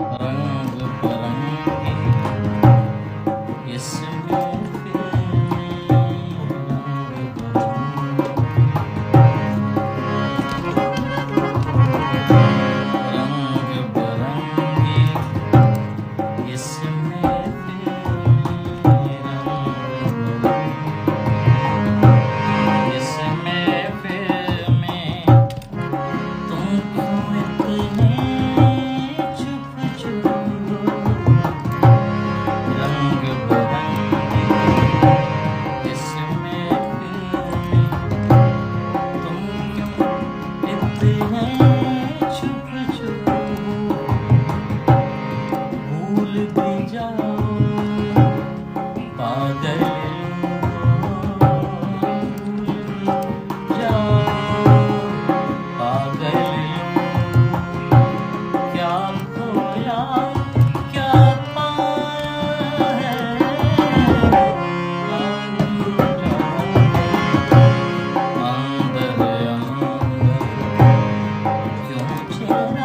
रंग बिरंगी इसमें फिर रंग बिरंगी इसमें फिर मैं तुमको इतने चुप चुप रंग बिरंगी इसमें फिर मैं तुमको इतने चुप चुप भूल भी जाओ पागल क्या खोया क्या पाया है अंदर अंदर क्यों